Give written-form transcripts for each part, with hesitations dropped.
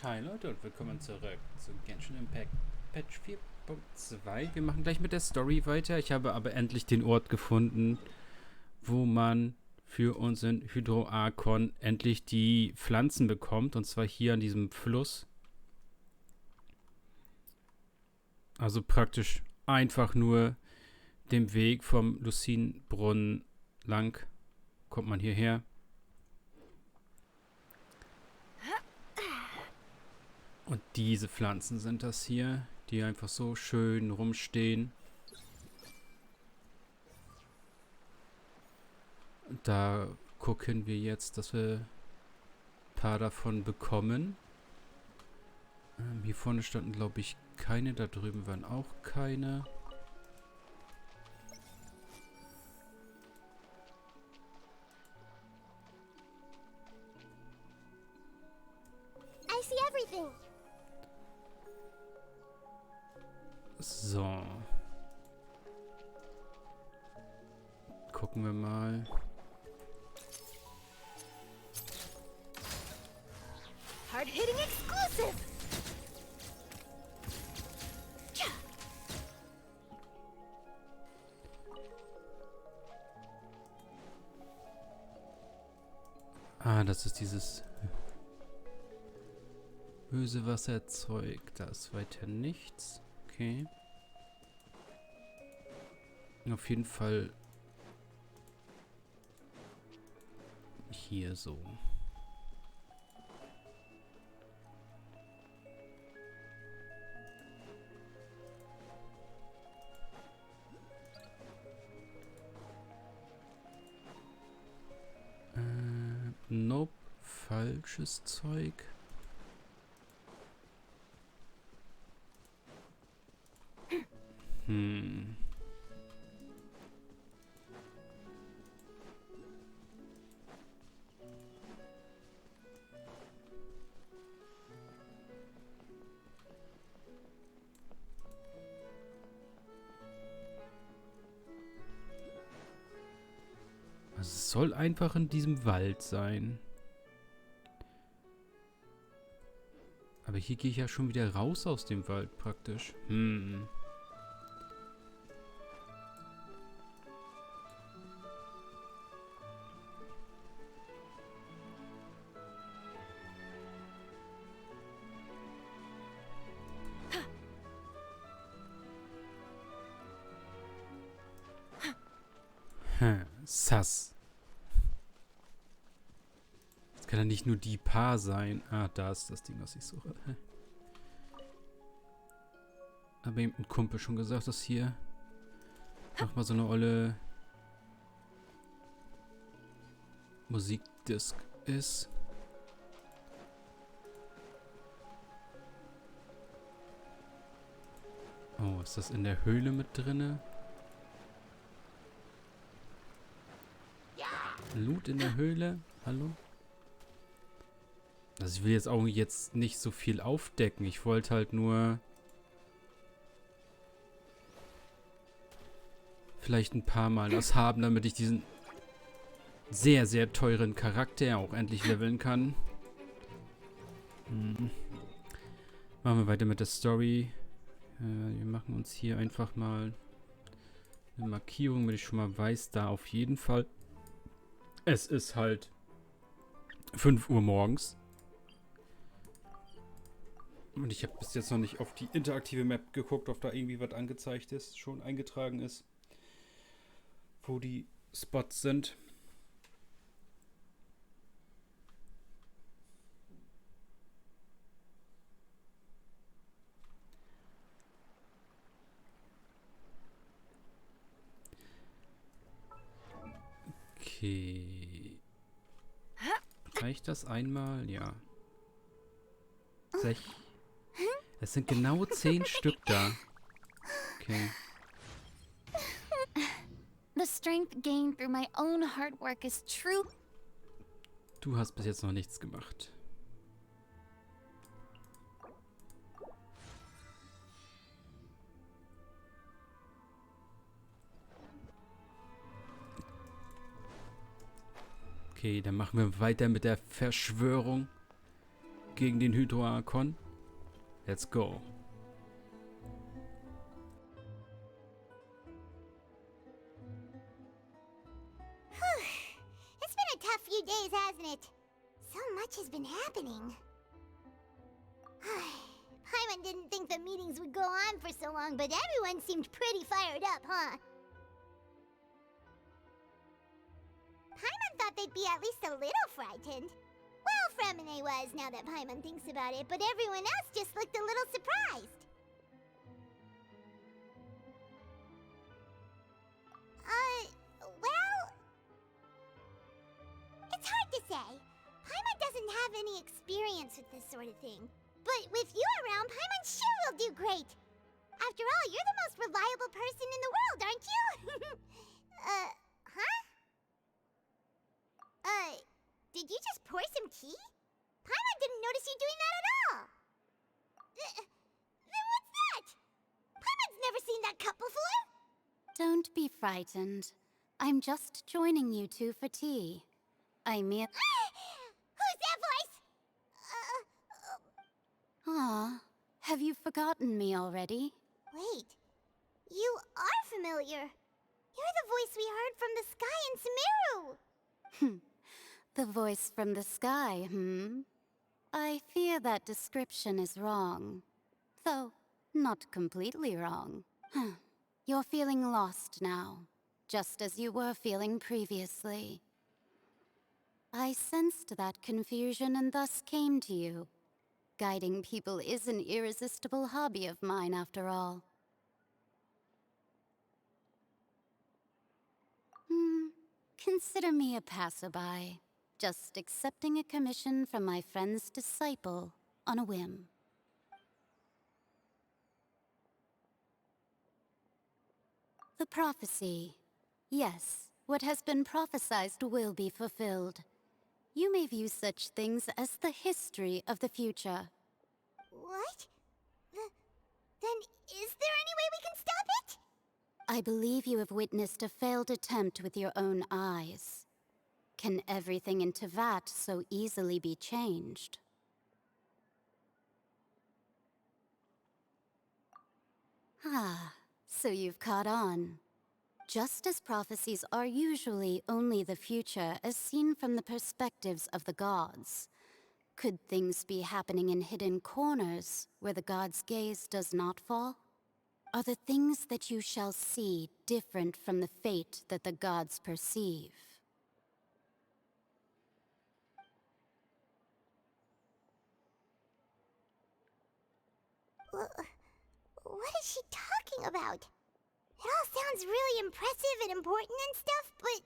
Hi Leute und willkommen zurück zu Genshin Impact Patch 4.2. Wir machen gleich mit der Story weiter. Ich habe aber endlich den Ort gefunden, wo man für unseren Hydro-Archon endlich die Pflanzen bekommt. Und zwar hier an diesem Fluss. Also praktisch einfach nur dem Weg vom Lucinbrunnen lang kommt man hierher. Und diese Pflanzen sind das hier, die einfach so schön rumstehen. Da gucken wir jetzt, dass wir ein paar davon bekommen. Hier vorne standen, glaube ich, keine. Da drüben waren auch keine. I see everything. So. Gucken wir mal. Hard-hitting exclusive. Ah, das ist dieses böse Wasserzeug. Da ist weiter nichts. Okay. Auf jeden Fall hier so. Nope. Falsches Zeug. Es soll einfach in diesem Wald sein. Aber hier gehe ich ja schon wieder raus aus dem Wald praktisch. Sass. Das kann ja nicht nur die Paar sein. Ah, da ist das Ding, was ich suche. Aber eben ein Kumpel schon gesagt, dass hier nochmal so eine olle Musikdisc ist. Oh, ist das in der Höhle mit drinne? Loot in der Höhle? Hallo? Also ich will jetzt auch nicht so viel aufdecken. Ich wollte halt nur vielleicht ein paar Mal das haben, damit ich diesen sehr, sehr teuren Charakter auch endlich leveln kann. Machen wir weiter mit der Story. Wir machen uns hier einfach mal eine Markierung, damit ich schon mal weiß, da auf jeden Fall. Es ist halt 5 Uhr morgens. Und ich habe bis jetzt noch nicht auf die interaktive Map geguckt, ob da irgendwie was angezeigt ist, schon eingetragen ist, wo die Spots sind. Okay. Reicht das einmal? Ja. Es sind genau 10 Stück da. Okay. The strength gained through my own hard work is true. Du hast bis jetzt noch nichts gemacht. Okay, dann machen wir weiter mit der Verschwörung. gegen den Hydro-Archon. Let's go. It's been a tough few days, hasn't it? So much has been happening. Paimon didn't think the meetings would go on for so long, but everyone seemed pretty fired up, huh? Paimon thought they'd be at least a little frightened. Well, Fremine was, now that Paimon thinks about it, but everyone else just looked a little surprised. Well... It's hard to say. Paimon doesn't have any experience with this sort of thing. But with you around, Paimon sure will do great. After all, you're the most reliable person in the world, aren't you? Huh? Did you just pour some tea? Paimon didn't notice you doing that at all. Then what's that? Paimon's never seen that cup before. Don't be frightened. I'm just joining you two for tea. Who's that voice? Ah, have you forgotten me already? Wait. You are familiar. You're the voice we heard from the sky in Sumeru. The voice from the sky, I fear that description is wrong. Though, not completely wrong. You're feeling lost now, just as you were feeling previously. I sensed that confusion and thus came to you. Guiding people is an irresistible hobby of mine, after all. Consider me a passerby, just accepting a commission from my friend's disciple on a whim. The prophecy. Yes, what has been prophesied will be fulfilled. You may view such things as the history of the future. What? Then is there any way we can stop it? I believe you have witnessed a failed attempt with your own eyes. Can everything in Teyvat so easily be changed? Ah, so you've caught on. Just as prophecies are usually only the future as seen from the perspectives of the gods, could things be happening in hidden corners where the gods' gaze does not fall? Are the things that you shall see different from the fate that the gods perceive? What is she talking about? It all sounds really impressive and important and stuff, but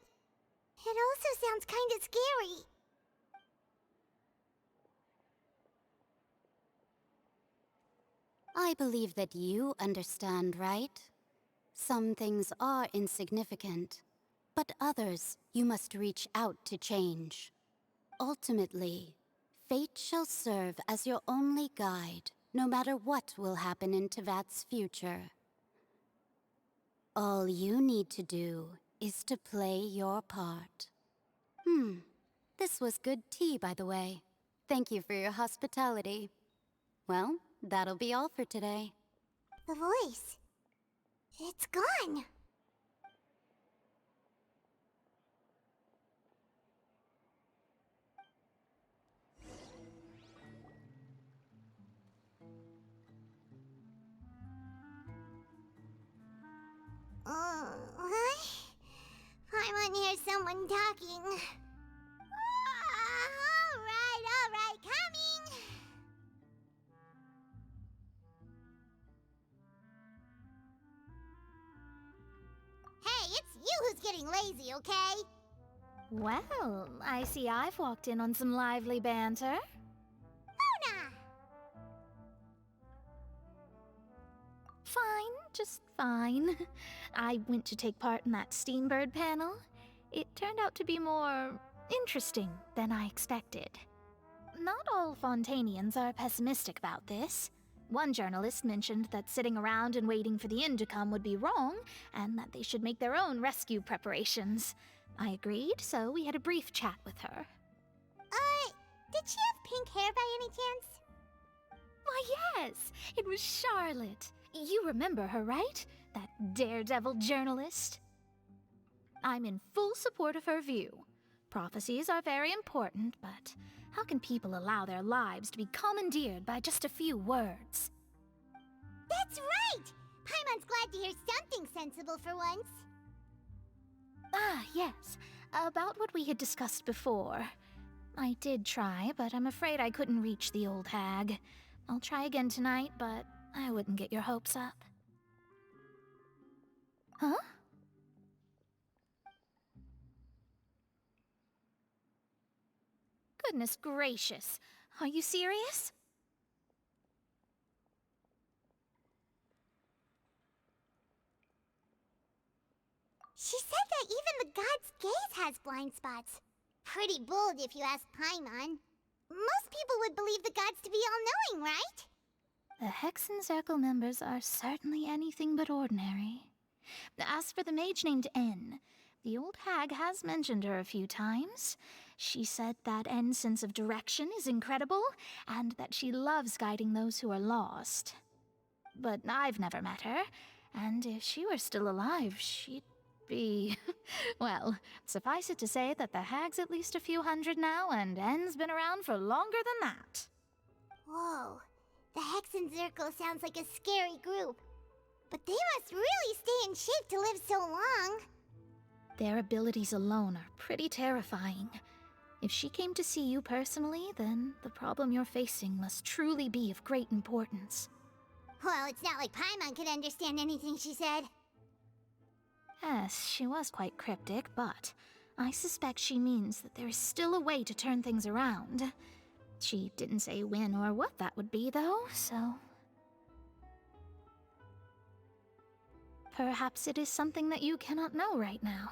it also sounds kind of scary. I believe that you understand, right? Some things are insignificant, but others you must reach out to change. Ultimately, fate shall serve as your only guide, no matter what will happen in Teyvat's future. All you need to do is to play your part. This was good tea, by the way. Thank you for your hospitality. Well, that'll be all for today. The voice. It's gone. What? Paimon hears someone talking. All right, coming. Hey, it's you who's getting lazy, okay? Well, I see I've walked in on some lively banter. Mona! Fine, just fine. I went to take part in that Steambird panel. It turned out to be more interesting than I expected. Not all Fontanians are pessimistic about this. One journalist mentioned that sitting around and waiting for the end to come would be wrong, and that they should make their own rescue preparations. I agreed, so we had a brief chat with her. Did she have pink hair by any chance? Why, yes, it was Charlotte. You remember her, right? That daredevil journalist? I'm in full support of her view. Prophecies are very important, but how can people allow their lives to be commandeered by just a few words? That's right! Paimon's glad to hear something sensible for once. Ah, yes. About what we had discussed before. I did try, but I'm afraid I couldn't reach the old hag. I'll try again tonight, but I wouldn't get your hopes up. Huh? Goodness gracious. Are you serious? She said that even the god's gaze has blind spots. Pretty bold if you ask Paimon. Most people would believe the gods to be all-knowing, right? The Hexen Circle members are certainly anything but ordinary. As for the mage named N, the old hag has mentioned her a few times. She said that N's sense of direction is incredible, and that she loves guiding those who are lost. But I've never met her, and if she were still alive, she'd be... Well, suffice it to say that the hag's at least a few hundred now, and N's been around for longer than that. Whoa, the Hexen Circle sounds like a scary group. But they must really stay in shape to live so long. Their abilities alone are pretty terrifying. If she came to see you personally, then the problem you're facing must truly be of great importance. Well, it's not like Paimon could understand anything she said. Yes, she was quite cryptic, but I suspect she means that there is still a way to turn things around. She didn't say when or what that would be, though, so... Perhaps it is something that you cannot know right now.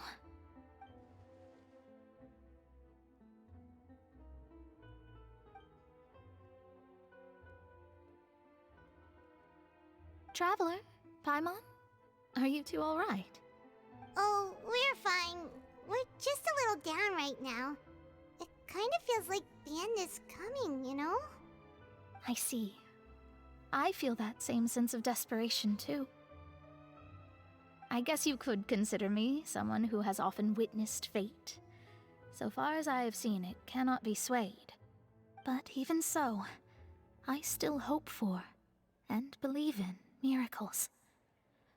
Traveler, Paimon, are you two all right? Oh, we're fine. We're just a little down right now. It kind of feels like the end is coming, you know? I see. I feel that same sense of desperation, too. I guess you could consider me someone who has often witnessed fate. So far as I have seen, it cannot be swayed. But even so, I still hope for, and believe in, miracles.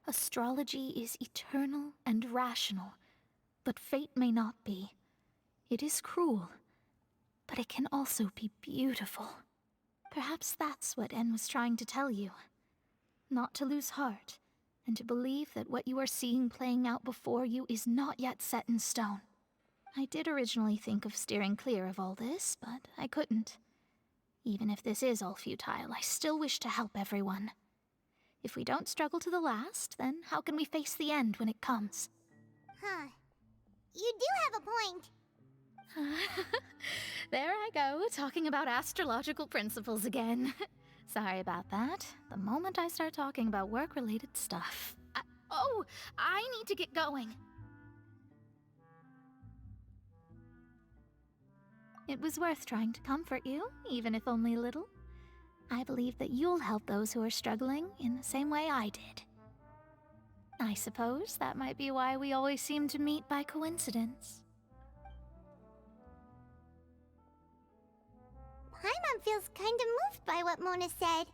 Astrology is eternal and rational, but fate may not be. It is cruel, but it can also be beautiful. Perhaps that's what En was trying to tell you. Not to lose heart, and to believe that what you are seeing playing out before you is not yet set in stone. I did originally think of steering clear of all this, but I couldn't. Even if this is all futile, I still wish to help everyone. If we don't struggle to the last, then how can we face the end when it comes? Huh. You do have a point. There I go, talking about astrological principles again. Sorry about that. The moment I start talking about work-related stuff... I need to get going. It was worth trying to comfort you, even if only a little. I believe that you'll help those who are struggling in the same way I did. I suppose that might be why we always seem to meet by coincidence. Paimon feels kind of moved by what Mona said.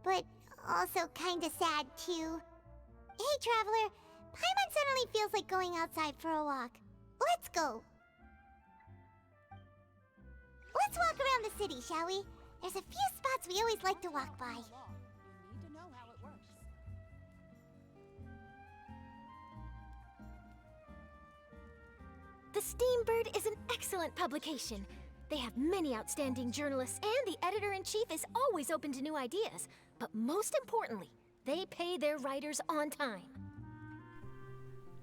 But also kind of sad, too. Hey, Traveler. Paimon suddenly feels like going outside for a walk. Let's go. Let's walk around the city, shall we? There's a few spots we always like to walk by. The Steambird is an excellent publication. They have many outstanding journalists, and the editor-in-chief is always open to new ideas. But most importantly, they pay their writers on time.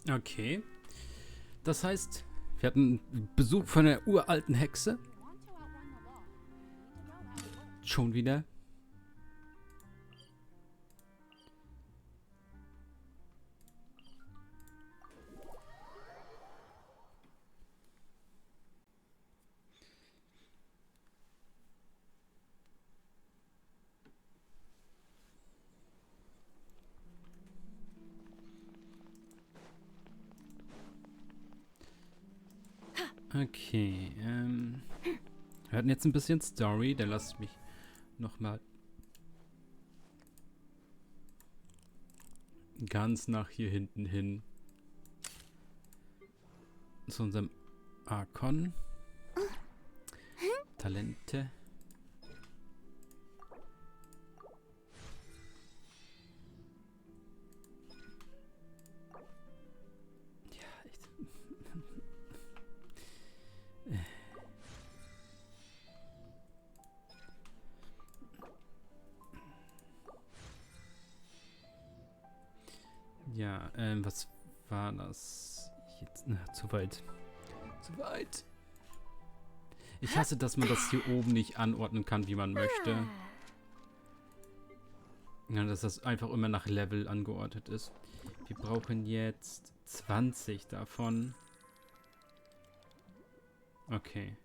Okay. Das heißt, wir hatten Besuch von der uralten Hexe. Schon wieder. Okay, wir hatten jetzt ein bisschen Story, dann lasse ich mich nochmal ganz nach hier hinten hin zu unserem Archon. Talente. Ja, echt. Ja, was war das? Jetzt, zu weit. Zu weit. Ich hasse, dass man das hier oben nicht anordnen kann, wie man möchte. Ja, dass das einfach immer nach Level angeordnet ist. Wir brauchen jetzt 20 davon. Okay.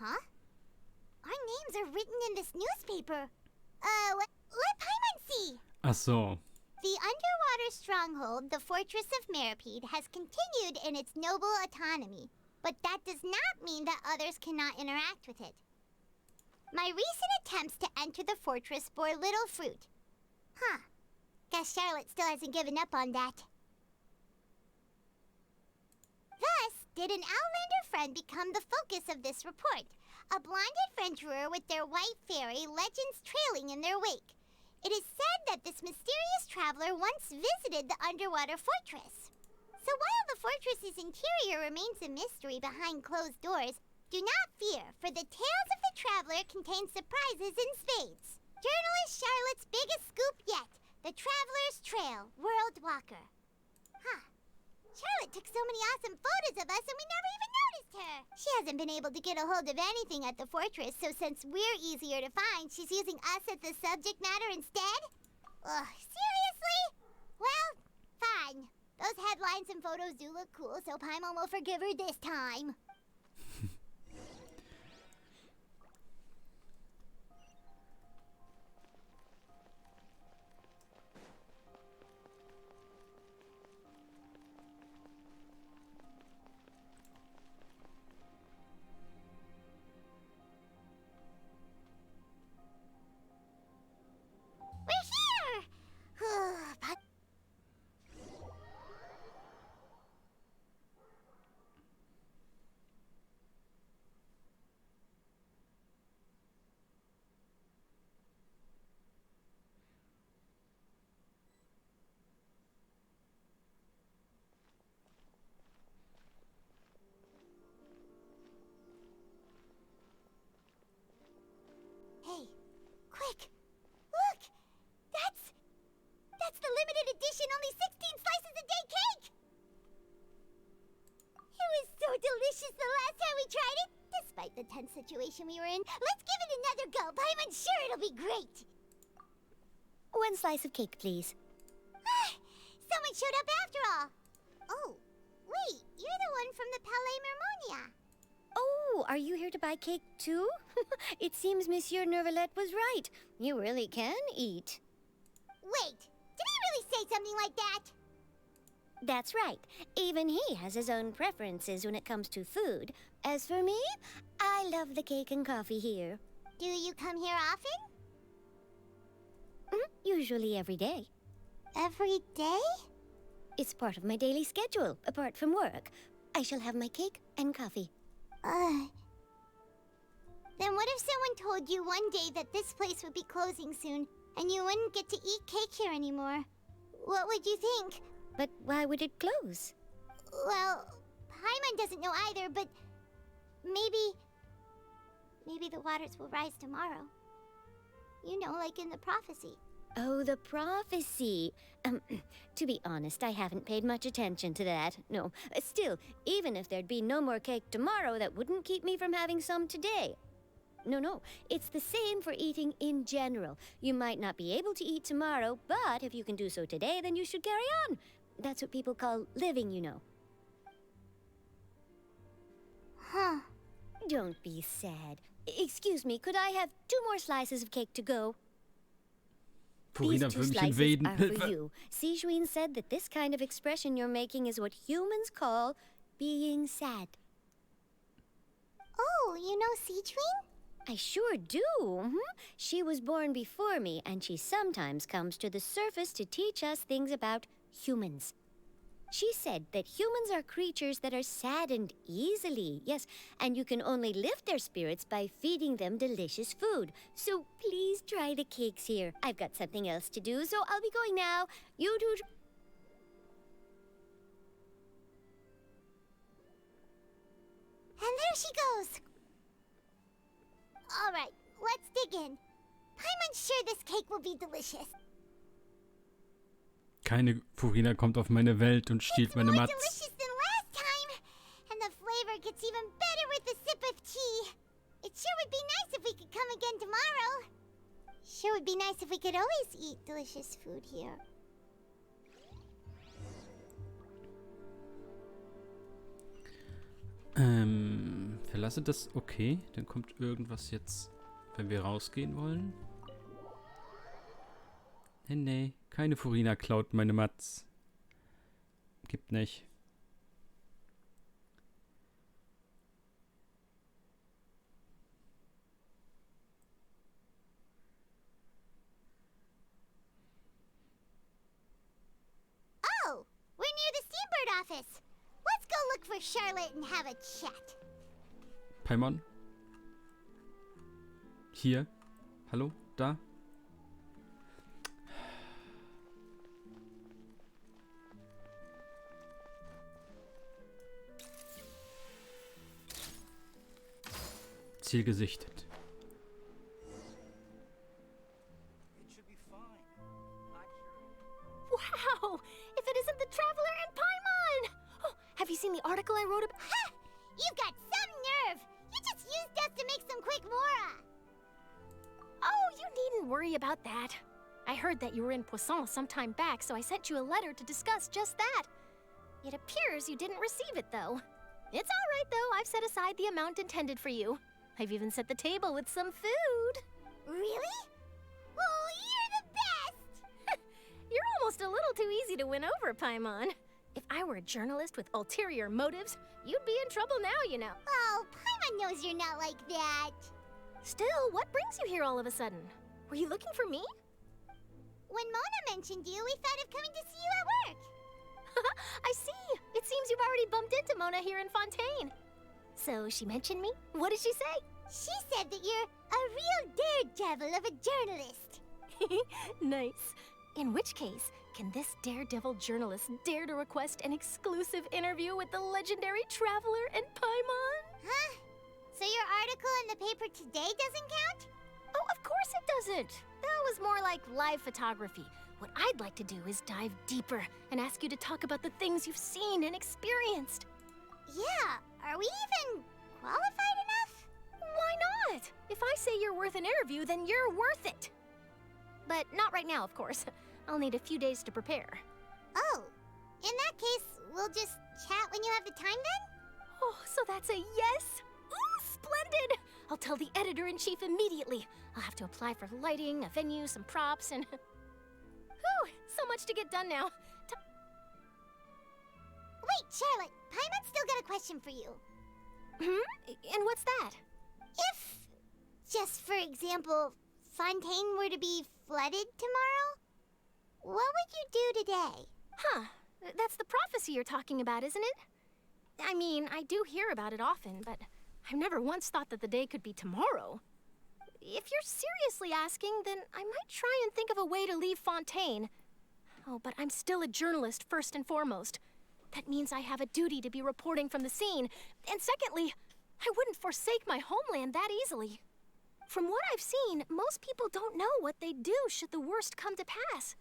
Huh? Our names are written in this newspaper. Let Paimon see. Ach so. The underwater stronghold, the Fortress of Meripede, has continued in its noble autonomy, but that does not mean that others cannot interact with it. My recent attempts to enter the fortress bore little fruit. Huh. Guess Charlotte still hasn't given up on that. Thus, did an Outlander friend become the focus of this report? A blind adventurer with their white fairy, legends trailing in their wake. It is said that this mysterious traveler once visited the underwater fortress. So while the fortress's interior remains a mystery behind closed doors, do not fear, for the tales of the traveler contain surprises in spades. Journalist Charlotte's biggest scoop yet, the Traveler's Trail, World Walker. Huh. Charlotte took so many awesome photos of us and we never even noticed her. She hasn't been able to get a hold of anything at the fortress, so since we're easier to find, she's using us as the subject matter instead? Ugh, seriously? Well, fine. Those headlines and photos do look cool, so Paimon will forgive her this time. Hey, quick! Look! That's the limited edition only 16 slices a day cake! It was so delicious the last time we tried it! Despite the tense situation we were in, let's give it another go. I'm sure it'll be great! One slice of cake, please. Someone showed up after all! Oh, wait, you're the one from the Palais Mermonia. Oh, are you here to buy cake too? It seems Monsieur Nervalette was right. You really can eat. Wait, did he really say something like that? That's right. Even he has his own preferences when it comes to food. As for me, I love the cake and coffee here. Do you come here often? Usually every day. Every day? It's part of my daily schedule, apart from work. I shall have my cake and coffee. Then what if someone told you one day that this place would be closing soon, and you wouldn't get to eat cake here anymore? What would you think? But why would it close? Well, Paimon doesn't know either, but maybe the waters will rise tomorrow. You know, like in the prophecy. Oh, the prophecy. To be honest, I haven't paid much attention to that. No, still, even if there'd be no more cake tomorrow, that wouldn't keep me from having some today. No, it's the same for eating in general. You might not be able to eat tomorrow, but if you can do so today, then you should carry on. That's what people call living, you know. Huh. Don't be sad. Excuse me, could I have 2 more slices of cake to go? These Furina 2 will mich slices invaden. are for you. Sijuin said that this kind of expression you're making is what humans call being sad. Oh, you know Sijuin? I sure do. She was born before me, and she sometimes comes to the surface to teach us things about humans. She said that humans are creatures that are saddened easily, yes, and you can only lift their spirits by feeding them delicious food. So please try the cakes here. I've got something else to do, so I'll be going now. You do... And there she goes. All right, let's dig in. Paimon's sure this cake will be delicious. Keine Furina kommt auf meine Welt und stiehlt meine More Mats. delicious than last time. And the flavor gets even better with a sip of tea. It sure would be nice if we could come again tomorrow. Sure would be nice if we could always eat delicious food here. Verlasse das, okay. Dann kommt irgendwas jetzt, wenn wir rausgehen wollen. Nee, keine Furina klaut meine Mats. Gibt nicht. Oh, we're near the Steambird office. Let's go look for Charlotte and have a chat. Paimon? Hier? Hallo? Da? Ziel gesichtet. Wow! If it isn't the Traveler and Paimon! Oh, have you seen the article I wrote about? Ha! You've got some nerve. You just used us to make some quick mora. Oh, you needn't worry about that. I heard that you were in Poisson some time back, so I sent you a letter to discuss just that. It appears you didn't receive it, though. It's all right, though. I've set aside the amount intended for you. I've even set the table with some food. Really? Oh, you're the best! You're almost a little too easy to win over, Paimon. If I were a journalist with ulterior motives, you'd be in trouble now, you know. Oh, Paimon knows you're not like that. Still, what brings you here all of a sudden? Were you looking for me? When Mona mentioned you, we thought of coming to see you at work. I see. It seems you've already bumped into Mona here in Fontaine. So she mentioned me? What did she say? She said that you're a real daredevil of a journalist. Nice. In which case, can this daredevil journalist dare to request an exclusive interview with the legendary Traveler and Paimon? Huh? So your article in the paper today doesn't count? Oh, of course it doesn't. That was more like live photography. What I'd like to do is dive deeper and ask you to talk about the things you've seen and experienced. Yeah, are we even qualified enough? Why not? If I say you're worth an interview, then you're worth it. But not right now, of course. I'll need a few days to prepare. Oh, in that case, we'll just chat when you have the time then? Oh, so that's a yes? Ooh, splendid! I'll tell the editor-in-chief immediately. I'll have to apply for lighting, a venue, some props, and... Whew, so much to get done now. Wait, Charlotte, Paimon's still got a question for you. And what's that? If, just for example, Fontaine were to be flooded tomorrow, what would you do today? Huh, that's the prophecy you're talking about, isn't it? I mean, I do hear about it often, but I've never once thought that the day could be tomorrow. If you're seriously asking, then I might try and think of a way to leave Fontaine. Oh, but I'm still a journalist first and foremost. That means I have a duty to be reporting from the scene. And secondly, I wouldn't forsake my homeland that easily. From what I've seen, most people don't know what they'd do should the worst come to pass.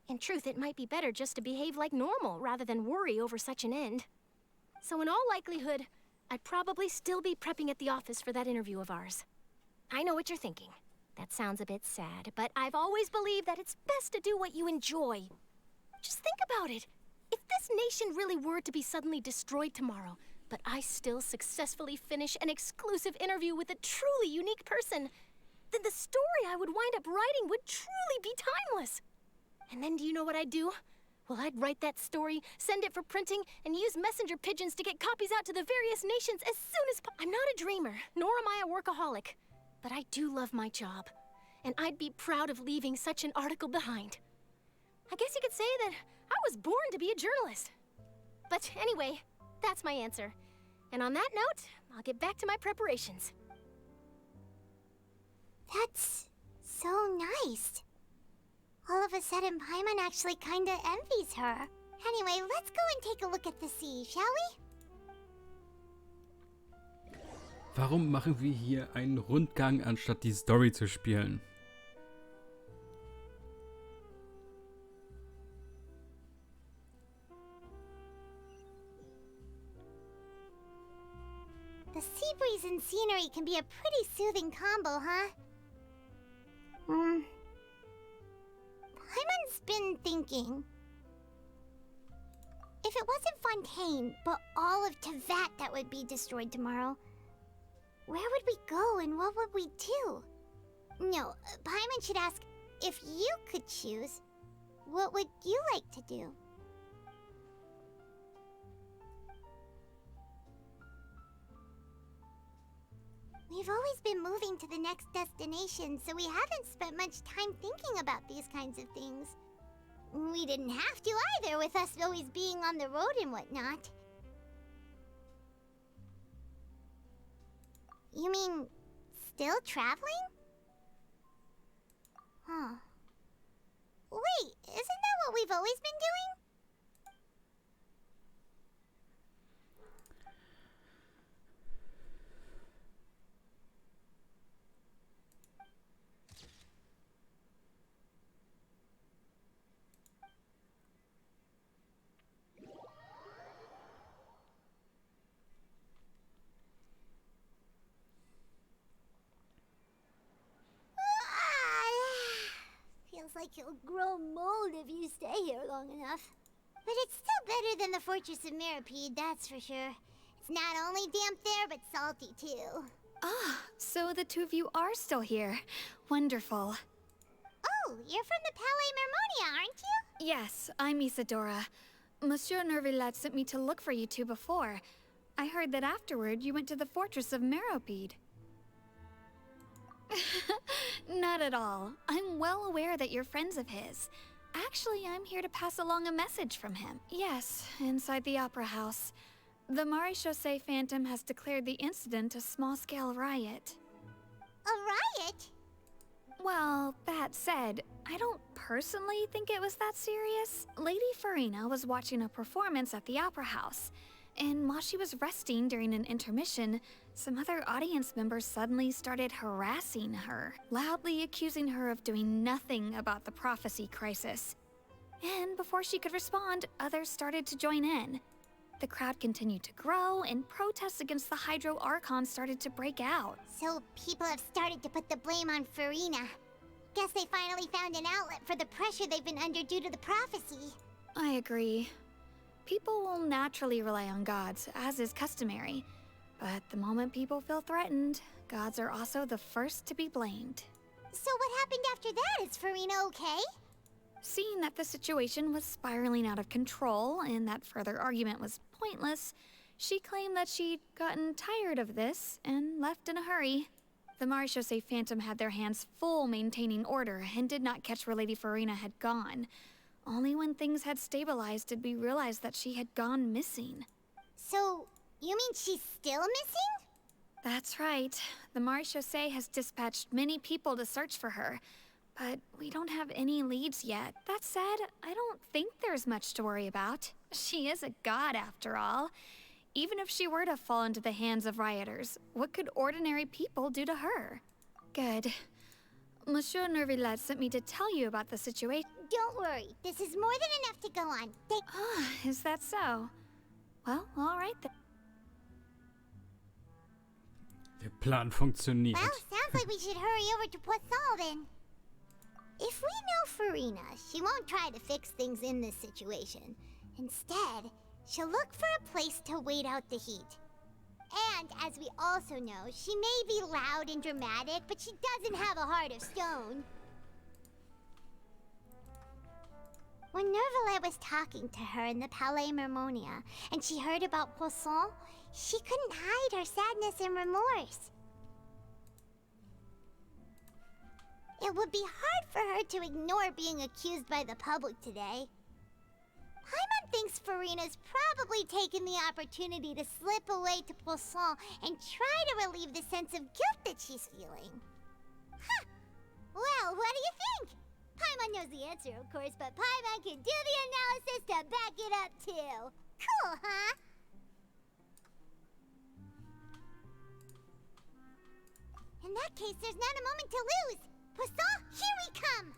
In truth, it might be better just to behave like normal rather than worry over such an end. So in all likelihood, I'd probably still be prepping at the office for that interview of ours. I know what you're thinking. That sounds a bit sad, but I've always believed that it's best to do what you enjoy. Just think about it. If this nation really were to be suddenly destroyed tomorrow, but I still successfully finish an exclusive interview with a truly unique person, then the story I would wind up writing would truly be timeless. And then do you know what I'd do? Well, I'd write that story, send it for printing, and use messenger pigeons to get copies out to the various nations as soon as I'm not a dreamer, nor am I a workaholic. But I do love my job, and I'd be proud of leaving such an article behind. I guess you could say that I was born to be a journalist. But anyway, that's my answer. And on that note, I'll get back to my preparations. That's so nice. All of a sudden, Paimon actually kinda envies her. Anyway, let's go and take a look at the sea, shall we? Warum machen wir hier einen Rundgang, anstatt die Story zu spielen? The sea breeze and scenery can be a pretty soothing combo, huh? Paimon's been thinking. If it wasn't Fontaine, but all of Tevat that would be destroyed tomorrow, where would we go and what would we do? No, Paimon should ask, if you could choose, what would you like to do? We've always been moving to the next destination, so we haven't spent much time thinking about these kinds of things. We didn't have to either, with us always being on the road and whatnot. You mean, still traveling? Huh. Wait, isn't that what we've always been doing? Feels like you'll grow mold if you stay here long enough. But it's still better than the Fortress of Mirapede, that's for sure. It's not only damp there, but salty too. Ah, so the two of you are still here. Wonderful. Oh, you're from the Palais Mermonia, aren't you? Yes, I'm Isadora. Monsieur Nervillat sent me to look for you two before. I heard that afterward you went to the Fortress of Mirapede. Not at all. I'm well aware that you're friends of his. Actually, I'm here to pass along a message from him. Yes, inside the Opera House. The Maréchaussée Phantom has declared the incident a small-scale riot. A riot? Well, that said, I don't personally think it was that serious. Lady Farina was watching a performance at the Opera House, and while she was resting during an intermission, some other audience members suddenly started harassing her, loudly accusing her of doing nothing about the prophecy crisis. And before she could respond, others started to join in. The crowd continued to grow, and protests against the Hydro Archon started to break out. So people have started to put the blame on Farina. Guess they finally found an outlet for the pressure they've been under due to the prophecy. I agree. People will naturally rely on gods, as is customary. But the moment people feel threatened, gods are also the first to be blamed. So what happened after that? Is Farina okay? Seeing that the situation was spiraling out of control and that further argument was pointless, she claimed that she'd gotten tired of this and left in a hurry. The Maréchaussée Phantom had their hands full maintaining order and did not catch where Lady Farina had gone. Only when things had stabilized did we realize that she had gone missing. So, you mean she's still missing? That's right. The Maréchaussée has dispatched many people to search for her, but we don't have any leads yet. That said, I don't think there's much to worry about. She is a god after all. Even if she were to fall into the hands of rioters, what could ordinary people do to her? Good. Monsieur Nervillat sent me to tell you about the situation. Don't worry, this is more than enough to go on. Ah, is that so? Well, all right then. Der Plan funktioniert. Well, sounds like we should hurry over to Poisson then. If we know Farina, she won't try to fix things in this situation. Instead, she'll look for a place to wait out the heat. And as we also know, she may be loud and dramatic, but she doesn't have a heart of stone. When Nervalet was talking to her in the Palais Mermonia, and she heard about Poisson, she couldn't hide her sadness and remorse. It would be hard for her to ignore being accused by the public today. Paimon thinks Farina's probably taken the opportunity to slip away to Poisson and try to relieve the sense of guilt that she's feeling. Huh. Well, what do you think? Paimon knows the answer, of course, but Paimon can do the analysis to back it up, too. Cool, huh? In that case, there's not a moment to lose. Poisson, here we come!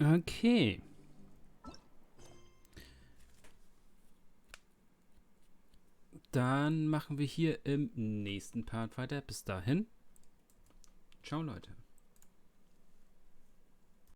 Okay. Dann machen wir hier im nächsten Part weiter. Bis dahin. Ciao, Leute.